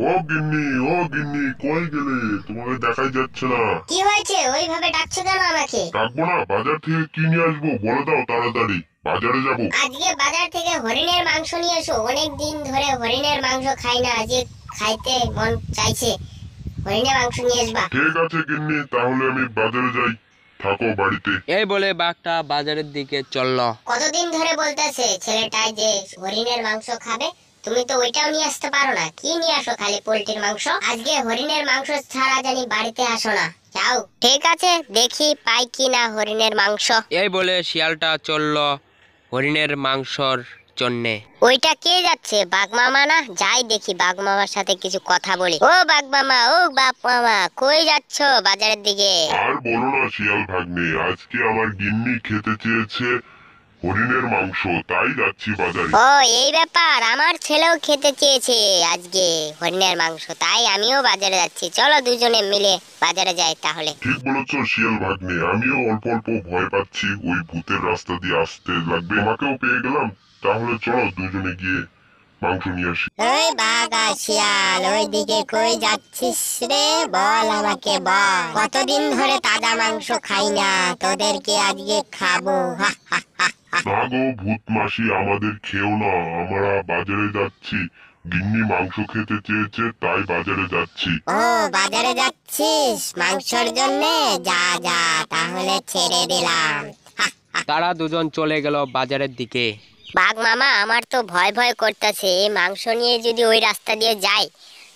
ও গিন্নি, ও গিন্নি, কই গেলে? তোমাকে দেখাই যাচ্ছে না। কি হয়েছে? ওইভাবে ডাকছো কেন আমাকে? ডাকবো না? বাজার থেকে কি নিয়ে আসবো বলে দাও তাড়াতাড়ি, বাজারে যাবো। আজকে বাজার থেকে হরিণের মাংস নিয়ে এসো। অনেক দিন ধরে হরিণের মাংস খাই না, আজকে খাইতে মন চাইছে। হরিণের মাংস নিয়ে আসবা। ঠিক আছে গিন্নি, তাহলে আমি বাজারে যাই, থাকো বাড়িতে। এই বলে বাঘটা বাজারের দিকে চলল। কতদিন ধরে বলতেছে ছেলেটাই যে হরিণের মাংস খাবে, তুমি তো ওইটাও নিয়ে আসতে পারো না। কি নিয়ে আসো খালি পোল্ট্রির মাংস? আজকে হরিণের মাংস ছাড়া জানি বাড়িতে আসো না। যাও। ঠিক আছে, দেখি পাই কি না হরিণের মাংস। এই বলে শিয়ালটা চলল হরিণের মাংসর জন্যে। ওইটা কে যাচ্ছে? বাঘ মামা না? যাই দেখি বাঘ মামার সাথে কিছু কথা বলি। ও বাঘ মামা, ও বাপ মামা, কই যাচ্ছ বাজারের দিকে? আর বলো না শিয়াল ভাগ্নে, আজকে আমার গিন্নি খেতে চেয়েছে হরিণের মাংস, তাই যাচ্ছি বাজারে। ও এই ব্যাপার, আমার ছেলেও খেতে চেয়েছে আজকে হরিণের মাংস, তাই আমিও বাজারে যাচ্ছি। চলো দুজনে মিলে বাজারে যাই তাহলে। ঠিক বলেছো শিয়াল ভাগ্নে, আমিও অল্প অল্প ভয় পাচ্ছি, ওই ভূতের রাস্তা দিয়ে আসতে লাগবে। আমাকেও পেয়ে গেলাম, তাহলে চলো দুজনে গিয়ে মাংস নিয়ে আসি। ওই বাঘ আর শিয়াল, ওইদিকে কই যাচ্ছিস রে? বল আমাকে বল। কতদিন ধরে তাজা মাংস খাই না, তোদেরকে আজকে খাবো। না গো ভূত মাসি, আমাদের খেও না, আমরা বাজারে যাচ্ছি। গিন্নি মাংস খেতে চেয়েছে, তাই বাজারে যাচ্ছি। ও বাজারে যাচ্ছিস মাংসর জন্য? যা যা, তাহলে ছেড়ে দিলাম। তারা দুজন চলে গেল বাজারের দিকে। বাঘ মামা, আমার তো ভয় ভয় করতেছে। এই মাংস নিয়ে যদি ওই রাস্তা দিয়ে যাই,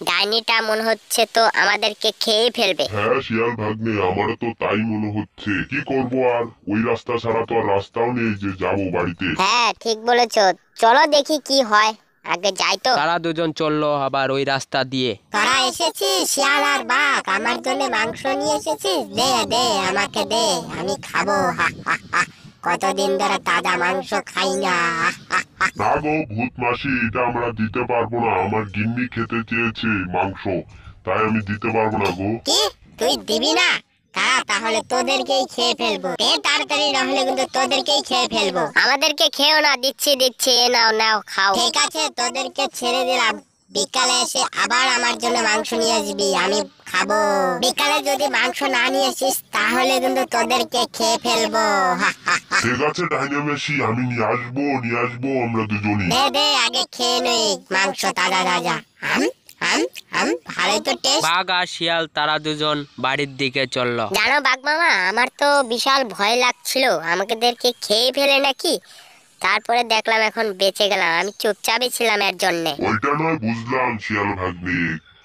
ডাইনিটা মনে হচ্ছে তো আমাদেরকে খেয়ে ফেলবে। হ্যাঁ শিয়াল ভাগ্নে, আমারও তো তাই মনে হচ্ছে। কি করব আর, ওই রাস্তা ছাড়া তো আর রাস্তাও নেই যে যাবো বাড়িতে। হ্যাঁ ঠিক বলেছো, চলো দেখি কি হয়, আগে যাই তো। তারা দুজন চললো আবার ওই রাস্তা দিয়ে। তোরা এসেছিস শিয়াল আর বাঘ, আমার জন্য মাংস নিয়ে এসেছিস? দে দে, আমাকে দে, আমি খাবো। কতদিন ধরে তাজা মাংস খাই না। না গো ভূত মাসি, এটা আমরা দিতে পারবো না, আমার গিন্নি খেতে চেয়েছে মাংস, তাই আমি দিতে পারবো না গো। কি, তুই দিবি না? তাহলে তোদেরকেই খেয়ে ফেলবো। দে তাড়াতাড়ি, না হলে কিন্তু তোদেরকেই খেয়ে ফেলবো। আমাদেরকে খেও না, দিচ্ছি দিচ্ছি, এ নাও নাও খাও। ঠিক আছে, তোদেরকে ছেড়ে দিলাম। বিকালে এসে আবার আমার জন্য মাংস নিয়ে আসবি, আমি খাবো। বিকালে যদি মাংস না নিয়ে আসিস, তাহলে কিন্তু তোদেরকে খেয়ে ফেলবো। ঠিক আছে ডাইনে মাসি, আমি নিয়ে আসবো আমরা দুজনই। দে দে, আগে খেয়ে নই মাংস তাজা তাজা। ভালোই তো টেস্ট। বাঘ আর শিয়াল তারা দুজন বাড়ির দিকে চলল। জানো বাঘ মামা, আমার তো বিশাল ভয় লাগছিল আমাদেরকে খেয়ে ফেলে নাকি। তারপরে দেখলাম এখন বেঁচে গেলাম, আমি চুপচাপই ছিলাম এর জন্যে। ওইটা নয় বুঝলাম শিয়াল ভাগ্নে,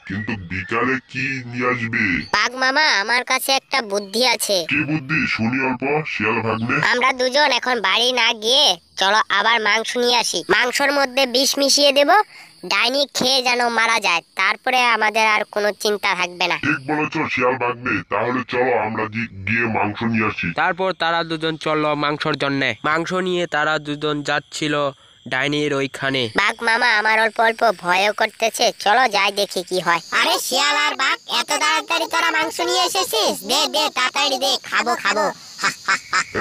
কিন্তু বিকালে কি নিয়ে আসবে? বাঘ মামা, আমার কাছে একটা বুদ্ধি আছে। কি বুদ্ধি শুনি অল্প শিয়াল ভাগ্নে। আমরা দুজন এখন বাড়ি না গিয়ে চলো আবার মাংস নিয়ে আসি। মাংসর মধ্যে বিষ মিশিয়ে দেব, ডাইনি খেয়ে যেন মারা যায়, তারপরে আমাদের আর কোনো চিন্তা থাকবে না। ঠিক বলেছো শিয়াল ভাগ্নে, তাহলে চলো আমরা গিয়ে মাংস নিয়ে আসি। তারপর তারা দুজন চলল মাংসর জন্যে। মাংস নিয়ে তারা দুজন যাচ্ছিল ডাইনির ওইখানে। বাঘ মামা, আমার অল্প অল্প ভয়ও করতেছে, চলো যাই দেখি কি হয়। আরে শিয়াল আর বাঘ, এত তাড়াতাড়ি তোরা মাংস নিয়ে এসেছিস? দে দে তাড়াতাড়ি দে, খাবো খাবো।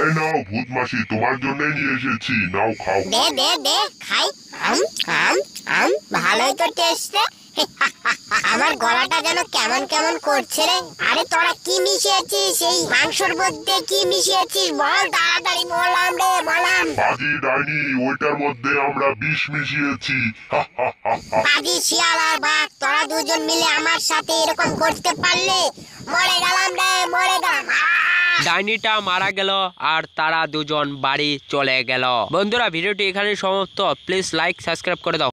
এই নাও ভূত মাসি, তোমার জন্য নিয়ে এসেছি, নাও খাও। দে দে দে, খাই। ভালোই তো টেস্ট রে। আমার গলাটা যেন কেমন কেমন করছে রে। আরে তোরা কি মিশিয়েছিস এই মাংসর মধ্যে? কি মিশিয়েছিস বল তাড়াতাড়ি, বললাম রে বললাম। বাজি ডাইনি, ওইটার মধ্যে আমরা বিষ মিশিয়েছি। বাজি শিয়াল আর বাঘ, তোরা দুজন মিলে আমার সাথে এরকম করতে পারলে? মরে গেলাম রে, মরে গেলাম। ডাইনিটা মারা গেল আর তারা দুজন বাড়ি চলে গেল। বন্ধুরা, ভিডিওটি এখানে সমাপ্ত। প্লিজ লাইক সাবস্ক্রাইব করে দাও।